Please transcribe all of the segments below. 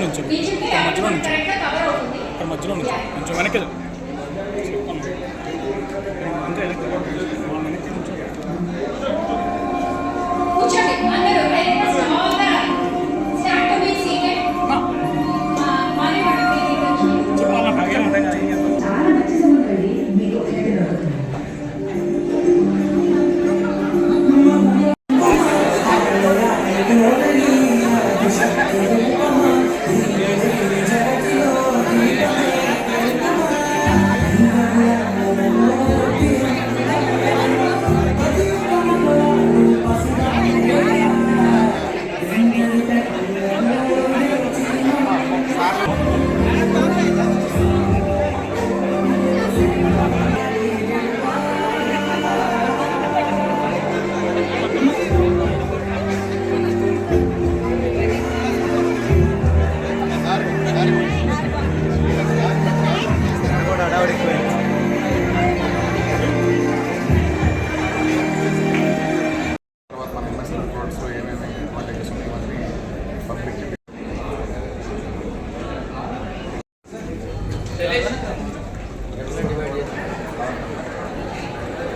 నుంచి మధ్యలో నుంచి ఇక్కడ మధ్యలో నుంచి కొంచెం వెనక్కి అంతే వెనక్కి నుంచి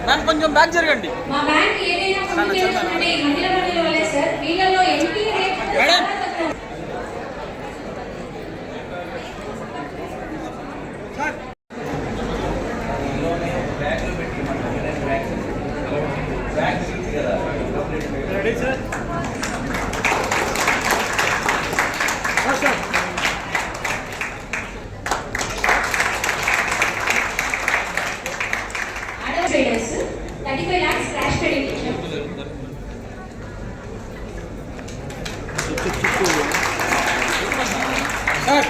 మ్యామ్ కొంచెం బ్యాక్ జరగండి. మా బ్యాంక్ ఏదైనా కమ్యూనికేషన్ అంటే మహిళల వల్లే సార్. వీళ్ళలో MP rate madam sir ready sir. Sir traders 35 lakhs cash trading sir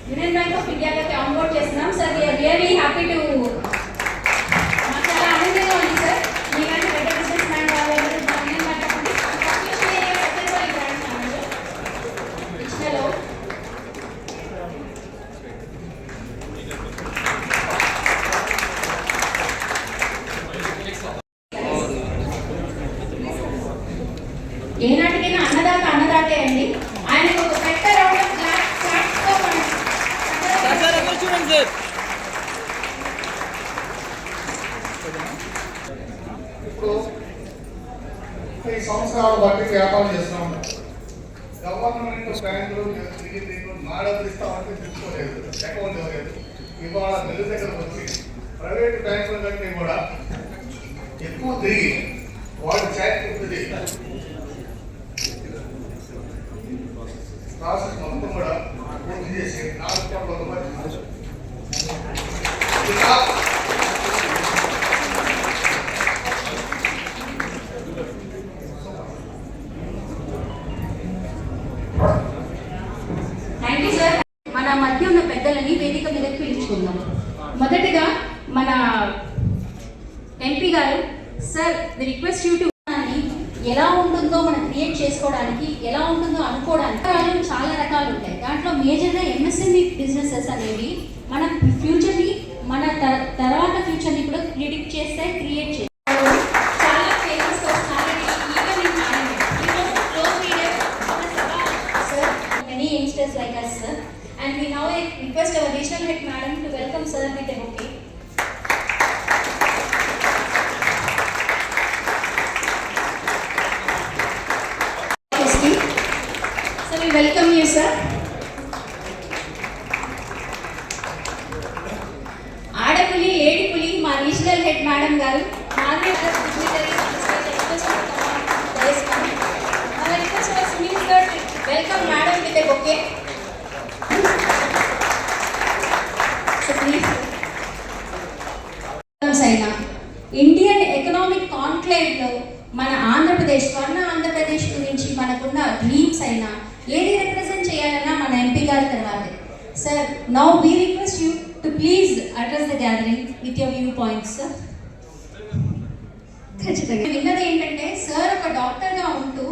union bank of India లోకి ఆన్బోర్డ్ చేస్తున్నాం సార్. We are really happy to మాకు చాలా ఆనందంగా ఉంది సార్. మీలాంటి పెద్ద బిజినెస్ మ్యాన్ వాళ్ళందరూ యూనియన్ బ్యాంక్ ఆఫ్ ఇండియా ఏనాటికైనా అన్నదాటే అండి. ఆయనకు ఒక పెద్ద రౌండ్ ఆఫ్ క్లాప్స్ తో చూడండి సార్. ఇప్పుడు ఈ సంవత్సరాల బట్టి వ్యాపారం చేస్తూ ఉంటాం. గవర్నమెంట్ బ్యాంకులు మాడలు ఇస్తామంటే తీసుకోలేదు, అకౌంట్ ఇవ్వలేదు. ఇవాళ నెల దగ్గరకు వచ్చి ప్రైవేట్ బ్యాంకుల కంటే కూడా ఎక్కువ తిరిగి వాళ్ళు చాట్ ఉంటుంది ప్రాసెస్ మొత్తం కూడా పూర్తి చేసి 4 కోట్ల రూపాయలు సార్. మన మధ్య ఉన్న పెద్దలని వేదిక మీదకి పిలుచుకుందాం. మొదటగా మన ఎంపీ గారు sir, the request you to ఎలా ఉంటుందో మనం క్రియేట్ చేసుకోవడానికి, ఎలా ఉంటుందో అనుకోవడానికి చాలా రకాలు ఉంటాయి. దాంట్లో మేజర్గా ఎంఎస్ఎంఈ బిజినెసెస్ అనేవి మన ఫ్యూచర్ని, మన తర్వాత ఫ్యూచర్ని కూడా ప్రిడిక్ట్ చేస్తాయి, క్రియేట్ చేస్తాయి. చాలా famous many youngsters like us, sir. And we now request our regional head madam to welcome sir with a bouquet. So we welcome you, sir. ఆడపులి ఏడిపులి మా రీజనల్ హెడ్ మేడం గారు welcome madam with a bouquet. అయినా Indian economic కాన్క్లేవ్లో మన ఆంధ్రప్రదేశ్, స్వర్ణ ఆంధ్రప్రదేశ్ గురించి మనకున్న dreams అయినా ఏది represent చేయాలన్నా మన ఎంపీ గారి తర్వాతే. Sir, now we request you to please address the gathering with your view points. Sir, ఖచ్చితంగా విన్నది ఏంటంటే సార్ ఒక డాక్టర్గా ఉంటూ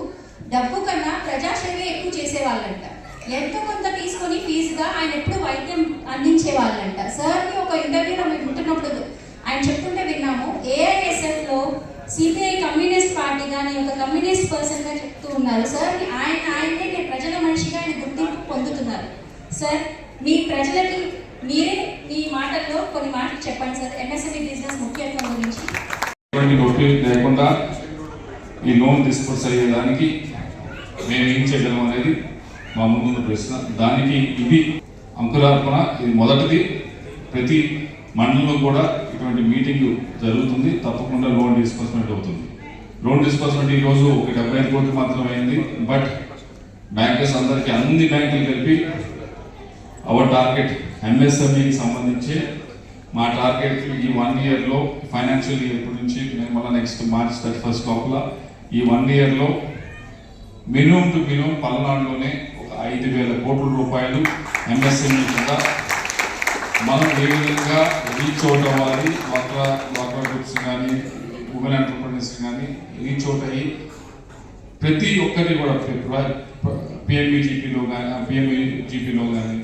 డబ్బు కన్నా ప్రజాసేవ ఎక్కువ చేసేవాళ్ళంట. ఎంతో కొంత తీసుకొని ఫీజుగా ఆయన ఎప్పుడు వైద్యం అందించేవాళ్ళంట. సార్కి ఒక ఇంటర్వ్యూలో మేము ఉంటున్నప్పుడు ఆయన చెప్తుంటే విన్నాము, ఏఐఎస్ఎఫ్లో సిపిఐ కమ్యూనిస్ట్ పార్టీ కానీ ఒక కమ్యూనిస్ట్ పర్సన్గా చెప్తూ ఉన్నారు సార్. ఆయనే నేను ప్రజల మనిషిగా ఆయన గుర్తింపు పొందుతున్నారు. సార్ మీ ప్రజలకి మీరే మీ మాటల్లో కొన్ని మాటలు చెప్పండి సార్, ఎంఎస్ఎంఈ బిజినెస్ ముఖ్యత్వం గురించి. నొప్పి లేకుండా ఈ లోన్ డిస్పర్స్ అయ్యేదానికి మేము ఏం చేయగలం అనేది మా ముందున్న ప్రశ్న. దానికి ఇది అంకురార్పణ, ఇది మొదటిది. ప్రతి మండలంలో కూడా ఇటువంటి మీటింగ్ జరుగుతుంది. తప్పకుండా లోన్ డిస్బర్స్మెంట్ అవుతుంది. లోన్ డిస్బర్స్మెంట్ ఈరోజు 75 కోట్లు మాత్రమే అయింది. బట్ బ్యాంకర్స్ అందరికీ అన్ని బ్యాంకులు కలిపి అవర్ టార్గెట్ ఎంఎస్ఎంఈకి సంబంధించి మా టార్గెట్ ఈ 1 ఇయర్లో ఫైనాన్షియల్ ఇయర్ నుంచి మళ్ళీ నెక్స్ట్ మార్చ్ 31 లోపల ఈ 1 ఇయర్లో మినిమం టు మినిమం పల్నాడులోనే ఒక 5,000 కోట్ల రూపాయలు ఎంఎస్ఎంఈ కింద మనం ఏ విధంగా రీచ్ అవుట్ అవ్వాలి, డ్వాక్రా గ్రూప్స్ కానీ ఉమెన్ ఎంటర్ప్రెన్యూర్స్ కానీ రీచ్ అవుట్ అయ్యి ప్రతి ఒక్కరి కూడా పిఎంఈజీపీలో కానీ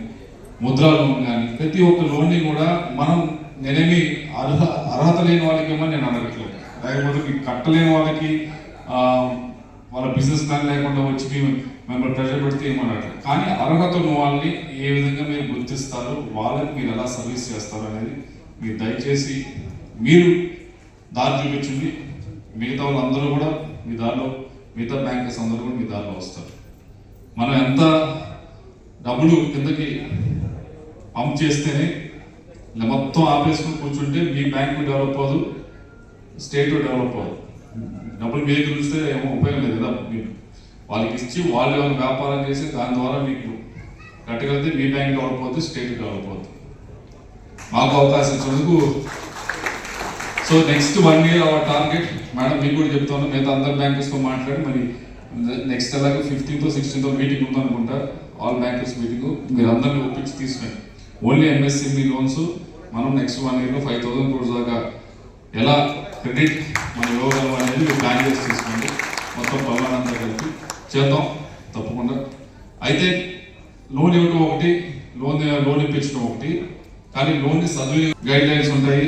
ముద్రా లోన్ కానీ ప్రతి ఒక్క లోన్ని కూడా మనం నేనేమి అర్హత లేని వాళ్ళకేమో నేను అడగట్లేదు. లేకపోతే మీకు కట్టలేని వాళ్ళకి వాళ్ళ బిజినెస్ ప్లాన్ లేకుండా వచ్చి మిమ్మల్ని ప్రెషర్ పెడితే ఏమన్నట్టు. కానీ అర్హత ఉన్న వాళ్ళని ఏ విధంగా మీరు గుర్తిస్తారు, వాళ్ళకి మీరు ఎలా సర్వీస్ చేస్తారు అనేది మీరు దయచేసి మీరు దారి చూపించండి. మిగతా వాళ్ళందరూ కూడా మీ దారిలో, మిగతా బ్యాంకర్స్ అందరూ కూడా మీ దారిలో వస్తారు. మనం ఎంత డబ్బులు కిందకి పంప్ చేస్తేనే మొత్తం ఆపేసుకుని కూర్చుంటే మీ బ్యాంకు డెవలప్ అవ్వదు, స్టేట్ డెవలప్ అవ్వదు. డబ్బులు మీకు చూస్తే ఏమో ఉపయోగం లేదు కదా. వాళ్ళకి ఇచ్చి వాళ్ళు ఏమైనా వ్యాపారం చేసి దాని ద్వారా మీకు కట్టగలిగితే మీ బ్యాంక్ డెవలప్ అవుతుంది, స్టేట్ డెవలప్ అవుతుంది. మాకు అవకాశం ఇచ్చినందుకు. So next 1 year our target madam మీకు కూడా చెప్తాను. మిగతా అందరు బ్యాంకర్స్తో మాట్లాడి మరి నెక్స్ట్ అలాగే 15th, 16th మీటింగ్ ఉందనుకుంటా. ఆల్ బ్యాంకర్స్ మీటింగ్ మీరు అందరినీ ఒప్పించి తీసుకుని ఓన్లీ ఎంఎస్ఎంఈ లోన్స్ మనం నెక్స్ట్ 1 ఇయర్లో 5,000 crores దాకా ఎలా క్రెడిట్ మనం ఇవ్వగలం అనేది మీరు ప్లాన్ చేసి తీసుకోండి. మొత్తం పల్లానంతా కలిపి చేద్దాం తప్పకుండా. అయితే లోన్ ఇవ్వడం ఒకటి, లోన్ ఇప్పించడం ఒకటి, కానీ లోన్ని గైడ్ లైన్స్ ఉంటాయి.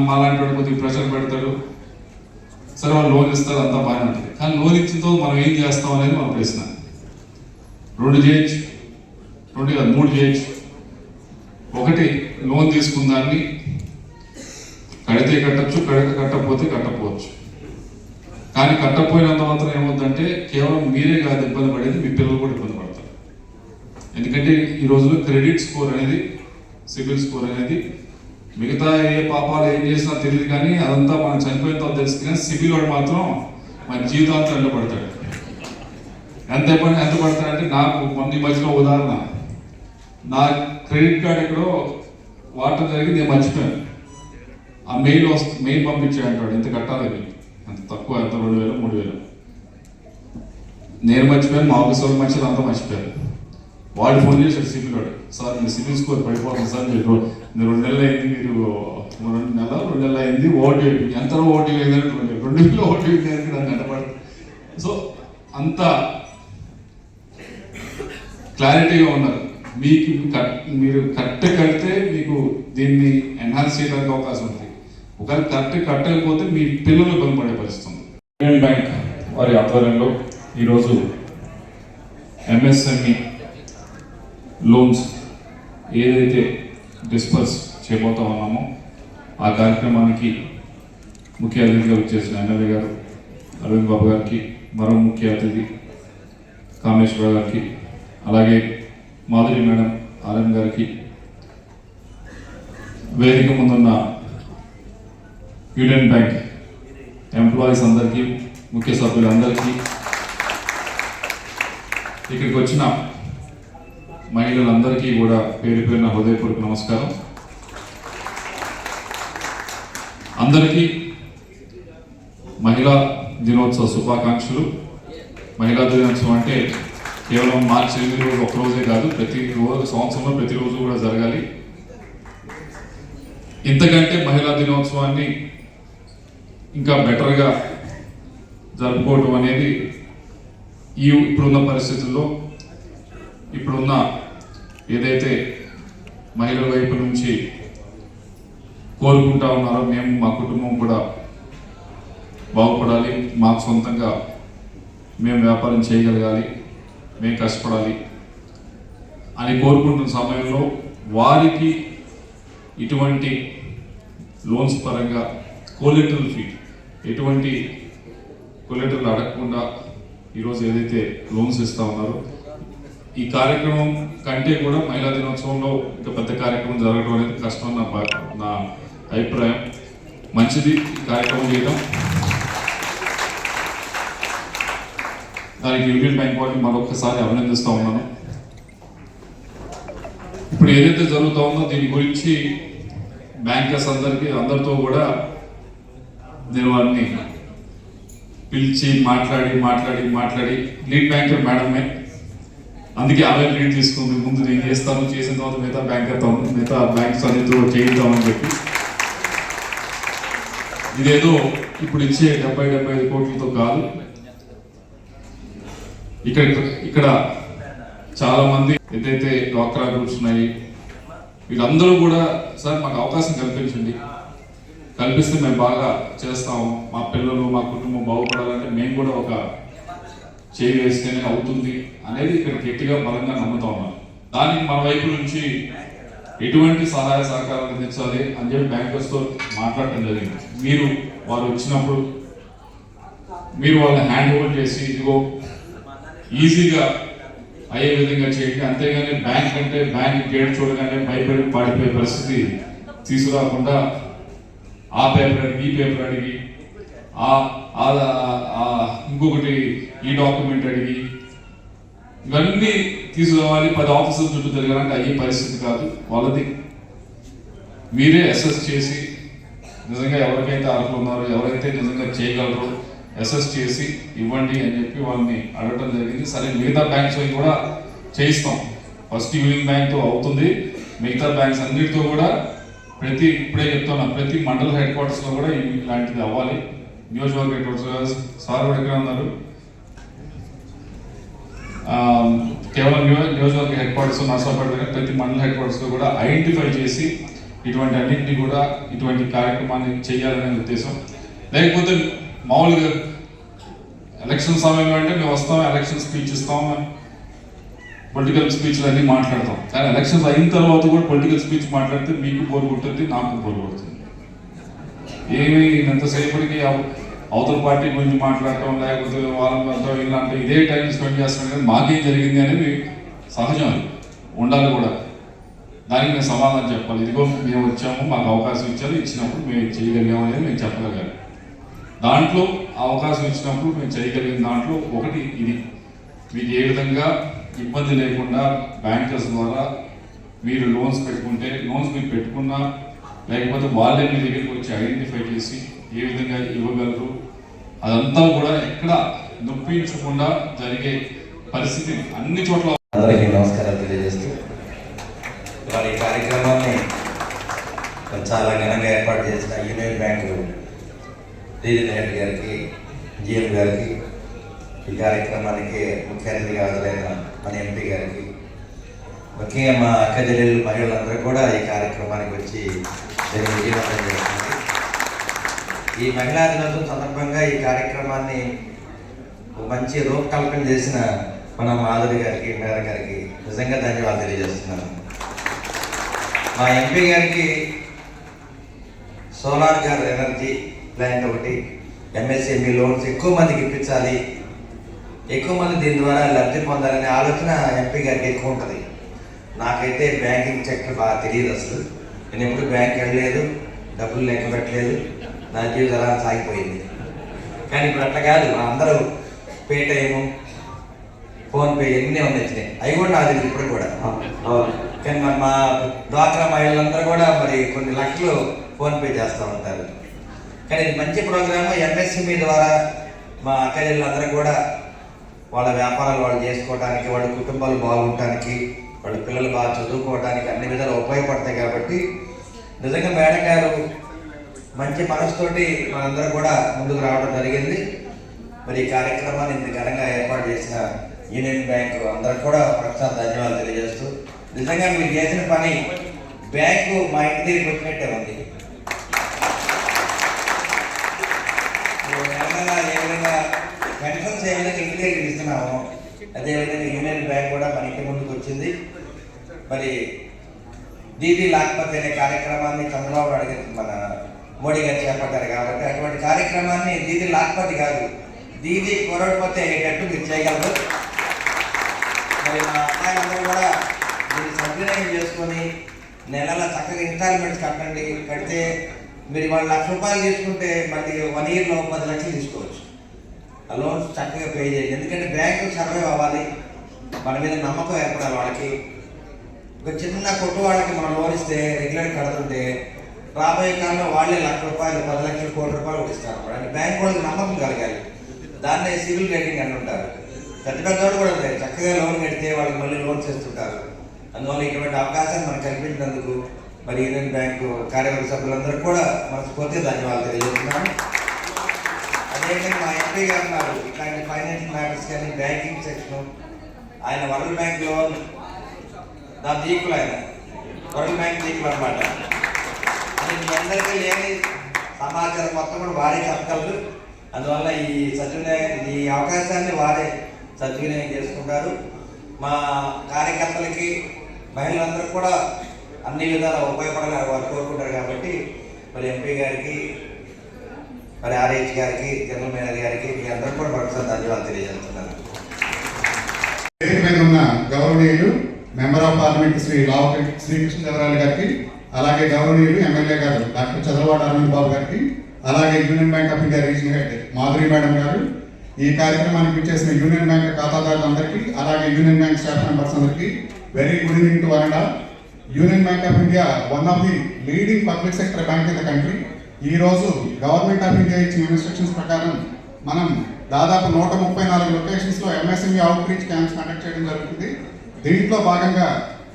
మాలాంటి వాడు కొద్దిగా ప్రెషర్ పెడతాడు, సరే వాళ్ళు లోన్ ఇస్తారు, అంతా బాగానే ఉంటుంది. కానీ లోన్ ఇచ్చిన తర్వాత మనం ఏం చేస్తాం అనేది మన ప్రశ్న. 2 చేయొచ్చు, 2 కాదు 3 చేయొచ్చు. ఒకటి, లోన్ తీసుకున్న దాన్ని కడితే కట్టచ్చు, కట్టకపోతే కట్టకపోవచ్చు. కానీ కట్టకపోయినంత మాత్రం ఏమవుతుందంటే కేవలం మీరే కాదు ఇబ్బంది పడేది, మీ పిల్లలు కూడా ఇబ్బంది పడతారు. ఎందుకంటే ఈ రోజుల్లో క్రెడిట్ స్కోర్ అనేది, సిబిల్ స్కోర్ అనేది మిగతా ఏ పాపాలు ఏం చేసినా తెలియదు, కానీ అదంతా మనం చనిపోయిన తర్వాత తెలుస్తుంది. కానీ సిబిల్ వాడు మాత్రం మన జీవితాంతం ఎండపడతాడు. ఎంత పడతాడంటే నాకు కొన్ని మధ్యలో ఉదాహరణ, నా క్రెడిట్ కార్డ్ ఎక్కడో వాటర్ జరిగి నేను మర్చిపోయాను. ఆ మెయిల్ పంపించాడంటాడు, ఎంత కట్టాలి అంత తక్కువ, ఎంత 2,000, 3,000. నేను మర్చిపోయాను, మా ఆఫీస్ వాళ్ళు మర్చిపోయారు, అంతా మర్చిపోయారు. వాడు ఫోన్ చేశాడు సిబిల్ వాడు, సార్ మీ సిబిల్ స్కోర్ పడిపోతుంది సార్, మీరు 2 నెలలు అయింది, మీరు 2 నెలలు అయింది, ఓటీ ఎంత ఓటీ అయిందంటే 2 నెలలు ఓటీ అయింది, దాన్ని ఎంటపడుతుంది. సో అంత క్లారిటీగా ఉన్నారు. మీకు మీరు కరెక్ట్ కడితే మీకు దీన్ని ఎన్హాన్స్ చేయడానికి అవకాశం ఉంది. ఒకవేళ కరెక్ట్ కట్టకపోతే మీ పిల్లలు ఇబ్బంది పడే పరిస్థితి ఉంది. యూనియన్ బ్యాంక్ వారి ఆధ్వర్యంలో ఈరోజు ఎంఎస్ఎంఈ లోన్స్ ఏదైతే డిస్పర్స్ చేయబోతా ఉన్నామో ఆ కార్యక్రమానికి ముఖ్య అతిథిగా వచ్చేసిన ఎమ్మెల్యే గారు అరవింద్ బాబు గారికి, మరో ముఖ్య అతిథి కామేశ్వర గారికి, అలాగే మాధురి మేడం ఆర్ఎం గారికి, వేదిక ముందున్న యూనియన్ బ్యాంక్ ఎంప్లాయీస్ అందరికీ, ముఖ్య సభ్యులందరికీ, ఇక్కడికి వచ్చిన మహిళలందరికీ కూడా పేరు పేరున హృదయపూర్వక నమస్కారం. అందరికీ మహిళా దినోత్సవ శుభాకాంక్షలు. మహిళా దినోత్సవం అంటే కేవలం మార్చి 8 రోజు ఒక్కరోజే కాదు, ప్రతిరోజు సంవత్సరంలో ప్రతిరోజు కూడా జరగాలి. ఇంతకంటే మహిళా దినోత్సవాన్ని ఇంకా బెటర్గా జరుపుకోవడం అనేది ఇప్పుడున్న పరిస్థితుల్లో, ఇప్పుడున్న ఏదైతే మహిళల వైపు నుంచి కోరుకుంటా ఉన్నారో, మేము మా కుటుంబం కూడా బాగుపడాలి, మాకు సొంతంగా మేము వ్యాపారం చేయగలగాలి, మేము కష్టపడాలి అని కోరుకుంటున్న సమయంలో వారికి ఇటువంటి లోన్స్ పరంగా కొలెటరల్ ఫీ, ఎటువంటి కొలెటరల్ అడగకుండా ఈరోజు ఏదైతే లోన్స్ ఇస్తూ ఉన్నారో, ఈ కార్యక్రమం కంటే కూడా మహిళా దినోత్సవంలో ఇంకా పెద్ద కార్యక్రమం జరగడం అనేది కష్టం నా అభిప్రాయం. మంచిది ఈ కార్యక్రమం చేయడం. దానికి యూనియన్ బ్యాంక్ వారిని మరొకసారి అభినందిస్తూ ఉన్నాను. ఇప్పుడు ఏదైతే జరుగుతూ ఉందో దీని గురించి బ్యాంకర్స్ అందరితో కూడా నేను వారిని పిలిచి మాట్లాడి లీడ్ బ్యాంకర్ మేడమే, అందుకే ఆమె లీడ్ తీసుకుంది. ముందు నేను చేస్తాను, చేసిన తర్వాత మిగతా బ్యాంక్స్ అన్నిటితో చేయిద్దామని చెప్పి, ఇదేదో ఇప్పుడు ఇచ్చే 70-75 కోట్లతో కాదు. ఇక్కడ చాలా మంది ఏదైతే డ్వాక్రా గ్రూప్స్ ఉన్నాయి వీళ్ళందరూ కూడా సార్ మాకు అవకాశం కల్పిస్తే మేము బాగా చేస్తాము, మా పిల్లలు మా కుటుంబం బాగుపడాలంటే మేము కూడా ఒక చేయి వేస్తేనే అవుతుంది అనేది ఇక్కడ గట్టిగా బలంగా నమ్ముతా ఉన్నాం. దానికి మన వైపు నుంచి ఎటువంటి సహాయ సహకారాలు అందించాలి అని చెప్పి బ్యాంకర్స్తో మాట్లాడటం జరిగింది. వారు వచ్చినప్పుడు మీరు వాళ్ళని హ్యాండ్ ఓవర్ చేసి ఇదిగో ఈజీగా అయ్యే విధంగా చేయండి, అంతేగాని బ్యాంక్ గేట్ చూడగానే భయపడి పాడిపోయే పరిస్థితి తీసుకురాకుండా ఆ పేపర్ అడిగి ఈ పేపర్ అడిగి ఇంకొకటి ఈ డాక్యుమెంట్ అడిగి ఇవన్నీ తీసుకురావాలి, 10 ఆఫీసుల చుట్టూ తిరగాలంటే అయ్యే పరిస్థితి కాదు. వాళ్ళది మీరే అసెస్ చేసి నిజంగా ఎవరికైతే అర్హులు ఉన్నారో, ఎవరైతే నిజంగా చేయగలరో అసెస్ చేసి ఇవ్వండి అని చెప్పి వాళ్ళని అడగడం జరిగింది. సరే మిగతా బ్యాంక్స్ కూడా చేయిస్తాం, ఫస్ట్ యూనియన్ బ్యాంక్తో అవుతుంది, మిగతా బ్యాంక్స్ అన్నిటితో కూడా ఇప్పుడే చెప్తున్నా ప్రతి మండల హెడ్ క్వార్టర్స్లో కూడా ఇలాంటిది అవ్వాలి. నియోజకవర్గ హెడ్ క్వార్టర్స్ సార్ కూడా ఎక్కడ ఉన్నారు, కేవలం నియోజకవర్గ హెడ్ క్వార్టర్స్ నర్సాపేట ప్రతి మండల హెడ్ క్వార్టర్స్లో కూడా ఐడెంటిఫై చేసి ఇటువంటి అన్నింటినీ కూడా ఇటువంటి కార్యక్రమాన్ని చేయాలనే ఉద్దేశం. లేకపోతే మామూలుగా ఎలక్షన్ సమయంలో అంటే మేము వస్తాం, ఎలక్షన్ స్పీచ్ ఇస్తాం, పొలిటికల్ స్పీచ్లు అన్నీ మాట్లాడతాం, కానీ ఎలక్షన్స్ అయిన తర్వాత కూడా పొలిటికల్ స్పీచ్ మాట్లాడితే మీకు బోర్ కొడుతుంది, నాకు బోర్ కొడుతుంది. ఏమి ఎంతసేపటికి అవతల పార్టీ గురించి మాట్లాడటం, లేకపోతే వాళ్ళ ఇలాంటి ఇదే టైం స్పెండ్ చేస్తాం, కానీ మాకేం జరిగింది అనేది సహజం, అది ఉండాలి కూడా. దానికి మేము సమాధానం చెప్పాలి, ఇదిగో మేము వచ్చాము, మాకు అవకాశం ఇచ్చారు, ఇచ్చినప్పుడు మేము చేయగలిగాము అనేది మేము చెప్పగలగాలి. దాంట్లో అవకాశం ఇచ్చినప్పుడు మేము చేయగలిగిన దాంట్లో ఒకటి ఇది, మీకు ఏ విధంగా ఇబ్బంది లేకుండా బ్యాంకర్స్ ద్వారా మీరు లోన్స్ మీరు పెట్టుకున్నా లేకపోతే వాళ్ళే మీ దగ్గరికి వచ్చి ఐడెంటిఫై చేసి ఏ విధంగా ఇవ్వగలరు, అదంతా కూడా ఎక్కడ నొప్పించకుండా జరిగే పరిస్థితి అన్ని చోట్ల. అందరికీ నమస్కారాలు తెలియజేస్తూ ఇవాళ ఈ కార్యక్రమాన్ని చాలా ఘనంగా ఏర్పాటు చేసిన యూనియన్ బ్యాంకు రీజనల్ హెడ్ గారికి, జిఎం గారికి, ఈ కార్యక్రమానికి ముఖ్య అతిథిగా హాజరైన మన ఎంపీ గారికి, ముఖ్యంగా మా అక్క చెల్లెలు మహిళలందరూ కూడా ఈ కార్యక్రమానికి వచ్చి దీన్ని విజయవంతం చేస్తుంది. ఈ మహిళా దినోత్సవం సందర్భంగా ఈ కార్యక్రమాన్ని మంచి రూపకల్పన చేసిన మన మాధురి గారికి, మేడం గారికి నిజంగా ధన్యవాదాలు తెలియజేస్తున్నాను. మా ఎంపీ గారికి సోలార్ గారు ఎనర్జీ ప్లాంట్ ఒకటి, ఎంఎస్ఎంఈ లోన్స్ ఎక్కువ మందికి ఇప్పించాలి, ఎక్కువ మంది దీని ద్వారా లబ్ధి పొందాలనే ఆలోచన ఎంపీ గారికి ఎక్కువ ఉంటుంది. నాకైతే బ్యాంకింగ్ సెక్టర్ బాగా తెలియదు, అసలు నేను ఎప్పుడు బ్యాంక్ వెళ్ళలేదు, డబ్బులు లెక్క పెట్టలేదు, నా జీవితం అలా సాగిపోయింది. కానీ ఇప్పుడు అట్లా కాదు, అందరూ పేటిఎం, ఫోన్పే ఎన్ని వచ్చినాయి, అవి కూడా నాకు తెలియదు ఇప్పుడు కూడా. కానీ మా డ్వాక్రా మహిళలందరూ కూడా మరి కొన్ని లక్షలు ఫోన్పే చేస్తూ ఉంటారు. కానీ ఇది మంచి ప్రోగ్రాము. ఎంఎస్ఎంఈ ద్వారా మా అక్కజల్లందరూ కూడా వాళ్ళ వ్యాపారాలు వాళ్ళు చేసుకోవడానికి, వాళ్ళ కుటుంబాలు బాగుండటానికి, వాళ్ళ పిల్లలు బాగా చదువుకోవడానికి అన్ని విధాలు ఉపయోగపడతాయి. కాబట్టి నిజంగా మేడం గారు మంచి మనసుతోటి మనందరూ కూడా ముందుకు రావడం జరిగింది. మరి ఈ కార్యక్రమాన్ని ఇంత ఘనంగా ఏర్పాటు చేసిన యూనియన్ బ్యాంకు అందరికి కూడా ప్రత్యేక ధన్యవాదాలు తెలియజేస్తూ, నిజంగా మీరు చేసిన పని బ్యాంకు మా ఇంటి దగ్గరికి వచ్చినట్టే ఉంది. పెన్షన్స్ ఏ విధంగా ఇంటి దగ్గరికి ఇస్తున్నాము అదేవిధంగా యూనియన్ బ్యాంక్ కూడా మన ఇంటి ముందుకు వచ్చింది. మరి దీది లాక్పతి అనే కార్యక్రమాన్ని చంద్రబాబు నాయుడు గారు మన మోడీ గారు చేపట్టారు కాబట్టి అటువంటి కార్యక్రమాన్ని దీది లాక్పతి కాదు, దీది కొరడిపోతే అయ్యేటట్టు మీరు చేయగలరు. మరి మా అమ్మాయిలందరూ కూడా దీన్ని సద్వినియోగం చేసుకొని నెలల చక్కగా ఇన్స్టాల్మెంట్స్ కడితే మీరు వాళ్ళు ₹1,00,000 తీసుకుంటే మళ్ళీ 1 ఇయర్లో 10 లక్షలు తీసుకోవచ్చు. ఆ లోన్స్ చక్కగా పే చేయాలి. ఎందుకంటే బ్యాంకు సర్వైవ్ అవ్వాలి, మన మీద నమ్మకం ఏర్పడాలి. వాళ్ళకి ఒక చిన్న కొట్టు వాళ్ళకి మనం లోన్ ఇస్తే రెగ్యులర్ కడుతుంటే రాబోయే కాలంలో వాళ్ళే ₹1,00,000, 10 లక్షలు, ₹1,00,00,000 కూడా ఇస్తారు. అంటే బ్యాంక్ వాళ్ళకి నమ్మకం కలగాలి. దాన్నే సివిల్ రేటింగ్ అని ఉంటారు. పెద్ద పెద్దవాళ్ళు కూడా ఉంటాయి, చక్కగా లోన్ కడితే వాళ్ళకి మళ్ళీ లోన్స్ ఇస్తుంటారు. అందువల్ల ఇటువంటి అవకాశాన్ని మనం కల్పించినందుకు మరి యూనియన్ బ్యాంకు కార్యవర్గ సభ్యులందరూ కూడా మనస్ఫూర్తిగా ధన్యవాదాలు తెలియజేస్తున్నాను. అదేవిధంగా మా ఎంపీ గారు ఉన్నారు, ఇట్లాంటి ఫైనాన్షియల్ మ్యాటర్స్ కానీ బ్యాంకింగ్ సెక్షన్, ఆయన వరల్డ్ బ్యాంక్ లోన్ దాని దీకులు, ఆయన వరల్డ్ బ్యాంక్ దీకులు అనమాట. అది మీ అందరికీ లేని సమాచారం మొత్తం కూడా వారే చెప్పగలరు. అందువల్ల ఈ అవకాశాన్ని వారే సద్వినియోగం చేసుకుంటారు. మా కార్యకర్తలకి మహిళలందరూ కూడా అన్ని విధాలా ఉపయోగపడాలని వారు కోరుకుంటారు. కాబట్టి మరి ఎంపీ గారికి, మరి ఆర్హెచ్ గారికి, జనరల్ మేనేజర్ గారికి మీ అందరూ కూడా మరొకసారి ధన్యవాదాలు తెలియజేస్తున్నాను. వేదిక మీద ఉన్న గౌరవనీయులు member of parliament Shri Srikrishnadevarayalu గారికి, అలాగే గౌరవనీయులు ఎమ్మెల్యే గారు డాక్టర్ చంద్రబాబు అరవింద్ బాబు గారికి, అలాగే union bank of India regional head Madhuri madam garu, ఈ కార్యక్రమానికి ఇచ్చేసిన యూనియన్ బ్యాంక్ ఖాతాదారులందరికీ, అలాగే యూనియన్ బ్యాంక్ స్టాఫ్ మెంబర్స్ అందరికీ very good evening to one and. Union bank of India one of the leading public sector bank in the country. ఈ రోజు government of India ఇచ్చిన instructions ప్రకారం మనం దాదాపు 134 లొకేషన్స్లో MSME outreach camps conduct చేయడం జరుగుతుంది. దీంట్లో భాగంగా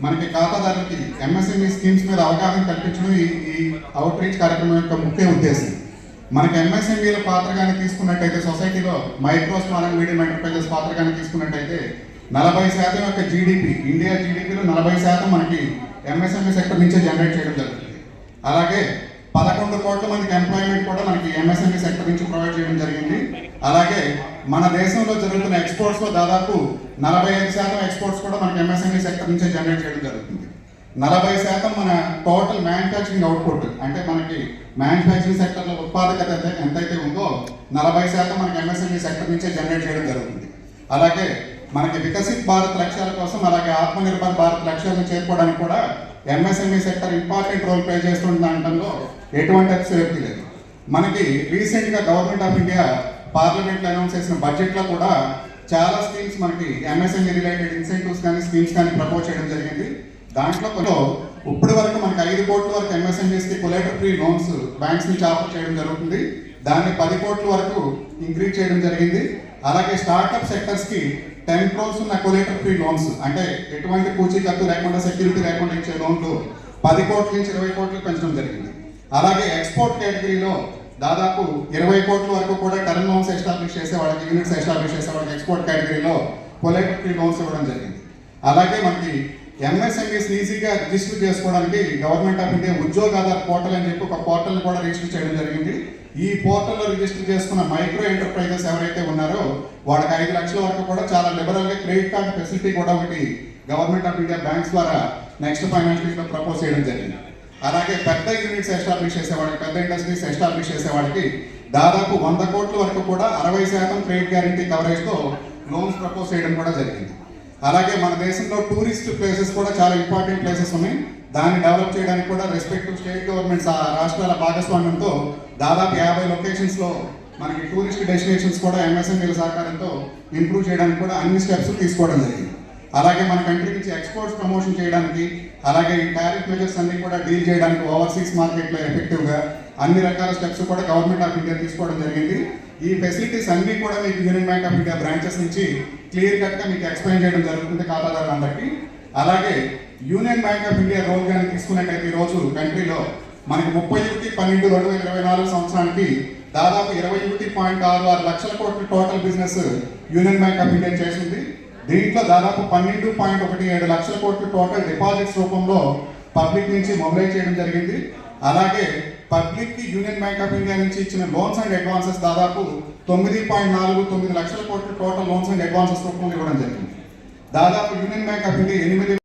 మనకి ఖాతాదారులకి ఎంఎస్ఎంఈ స్కీమ్స్ మీద అవగాహన కల్పించడం ఈ అవుట్ రీచ్ కార్యక్రమం యొక్క ముఖ్య ఉద్దేశం. మనకి ఎంఎస్ఎంఈల పాత్ర కానీ తీసుకున్నట్టయితే సొసైటీలో micro small and medium enterprises పాత్ర కానీ తీసుకున్నట్టయితే 40% యొక్క జీడిపి, ఇండియా జీడిపిలో 40% మనకి ఎంఎస్ఎంఈ సెక్టర్ నుంచే జనరేట్ చేయడం జరుగుతుంది. అలాగే 11 కోట్ల మందికి ఎంప్లాయ్మెంట్ కూడా మనకి ఎంఎస్ఎంఈ సెక్టర్ నుంచి ప్రొవైడ్ చేయడం జరిగింది. అలాగే మన దేశంలో జరుగుతున్న ఎక్స్పోర్ట్స్లో దాదాపు 45% ఎక్స్పోర్ట్స్ కూడా మనకి ఎంఎస్ఎంఈ సెక్టర్ నుంచే జనరేట్ చేయడం జరుగుతుంది. 40% మన టోటల్ మ్యానుఫ్యాక్చరింగ్ అవుట్పుట్, అంటే మనకి మ్యానుఫ్యాక్చరింగ్ సెక్టర్లో ఉత్పాదకత ఎంతైతే ఉందో 40% మనకి ఎంఎస్ఎంఈ సెక్టర్ నుంచే జనరేట్ చేయడం జరుగుతుంది. అలాగే మనకి వికసిత్ భారత్ లక్ష్యాల కోసం, అలాగే ఆత్మనిర్భర్ భారత్ లక్ష్యాలను చేరుకోవడానికి కూడా MSME sector important role play చేస్తుంది అనడంలో ఎటువంటి అతిశయోక్తి లేదు. మనకి రీసెంట్గా గవర్నమెంట్ ఆఫ్ ఇండియా పార్లమెంట్లో అనౌన్స్ చేసిన బడ్జెట్లో కూడా చాలా స్కీమ్స్ మనకి ఎంఎస్ఎంఈ రిలేటెడ్ ఇన్సెంటివ్స్ కానీ స్కీమ్స్ కానీ ప్రపోజ్ చేయడం జరిగింది. దాంట్లో ఇప్పటి వరకు మనకి 5 కోట్ల వరకు ఎంఎస్ఎంఈస్కి కొలేటర్ ఫ్రీ లోన్స్ బ్యాంక్స్ నుంచి ఆఫర్ చేయడం జరుగుతుంది. దాన్ని 10 కోట్ల వరకు ఇంక్రీజ్ చేయడం జరిగింది. అలాగే స్టార్ట్అప్ సెక్టర్స్కి 10 crores ఉన్న కొలేటర్ ఫ్రీ లోన్స్, అంటే ఎటువంటి పూచీకత్తు లేకుండా, సెక్యూరిటీ లేకుండా ఇచ్చే లోన్లు 10 కోట్ల నుంచి 20 కోట్లు పెంచడం జరిగింది. అలాగే ఎక్స్పోర్ట్ కేటగిరీలో దాదాపు 20 కోట్ల వరకు కూడా టర్మ్ లోన్స్ ఎస్టాబ్లిష్ చేసే వాళ్ళకి, యూనిట్స్ ఎస్టాబ్లిష్ చేసే వాళ్ళకి ఎక్స్పోర్ట్ కేటగిరీలో కొలేటర్ ఫ్రీ లోన్స్ ఇవ్వడం జరిగింది. అలాగే మనకి ఎంఎస్ఎంఈస్ ఈజీగా రిజిస్టర్ చేసుకోవడానికి గవర్నమెంట్ ఆఫ్ ఇండియా ఉద్యోగ ఆధార్ పోర్టల్ అని చెప్పి ఒక పోర్టల్ కూడా రిజిస్టర్ చేయడం జరిగింది. ఈ పోర్టల్లో రిజిస్టర్ చేసుకున్న మైక్రో ఎంటర్ప్రైజెస్ ఎవరైతే ఉన్నారో వాళ్ళకి 5 లక్షల వరకు కూడా చాలా లిబరల్గా క్రెడిట్ కార్డ్ ఫెసిలిటీ కూడా ఒకటి గవర్నమెంట్ ఆఫ్ ఇండియా బ్యాంక్స్ ద్వారా నెక్స్ట్ ఫైనాన్షియల్ ఇయర్లో ప్రపోజ్ చేయడం జరిగింది. అలాగే పెద్ద యూనిట్స్ ఎస్టాబ్లిష్ చేసేవాళ్ళకి, పెద్ద ఇండస్ట్రీస్ ఎస్టాబ్లిష్ చేసేవాళ్ళకి దాదాపు 100 కోట్ల వరకు కూడా 60% క్రెడిట్ గ్యారంటీ కవరేజ్తో లోన్స్ ప్రపోజ్ చేయడం కూడా జరిగింది. అలాగే మన దేశంలో టూరిస్ట్ ప్లేసెస్ కూడా చాలా ఇంపార్టెంట్ ప్లేసెస్ ఉన్నాయి. దాన్ని డెవలప్ చేయడానికి కూడా రెస్పెక్టివ్ స్టేట్ గవర్నమెంట్స్, రాష్ట్రాల భాగస్వామ్యంతో దాదాపు 50 లొకేషన్స్లో మనకి టూరిస్ట్ డెస్టినేషన్స్ కూడా ఎంఎస్ఎంఈల సహకారంతో ఇంప్రూవ్ చేయడానికి కూడా అన్ని స్టెప్స్ తీసుకోవడం జరిగింది. అలాగే మన కంట్రీ నుంచి ఎక్స్పోర్ట్స్ ప్రమోషన్ చేయడానికి, అలాగే ఈ టారిఫ్ మెజర్స్ అన్ని కూడా డీల్ చేయడానికి ఓవర్సీస్ మార్కెట్లో ఎఫెక్టివ్గా అన్ని రకాల స్టెప్స్ కూడా గవర్నమెంట్ ఆఫ్ ఇండియా తీసుకోవడం జరిగింది. ఈ ఫెసిలిటీస్ అన్ని కూడా మీకు union bank of India branches నుంచి క్లియర్ కట్గా మీకు ఎక్స్ప్లెయిన్ చేయడం జరుగుతుంది ఖాతాదారులందరికీ. అలాగే union bank of India role కానీ తీసుకున్నట్టయితే ఈరోజు కంట్రీలో మనకి 31/12/2024 సంవత్సరానికి దాదాపు 21.66 లక్షల కోట్ల total business union bank of India చేసింది. దీంట్లో దాదాపు 12.17 లక్షల కోట్ల టోటల్ డిపాజిట్స్ రూపంలో పబ్లిక్ నుంచి మొబిలైజ్ చేయడం జరిగింది. అలాగే public union bank of India నుంచి ఇచ్చిన లోన్స్ అండ్ అడ్వాన్సెస్ దాదాపు 9.49 లక్షల కోట్ల టోటల్ లోన్స్ అండ్ అడ్వాన్సెస్ రూపంలో ఇవ్వడం జరిగింది. దాదాపు యూనియన్ బ్యాంక్ ఆఫ్ ఇండియా 8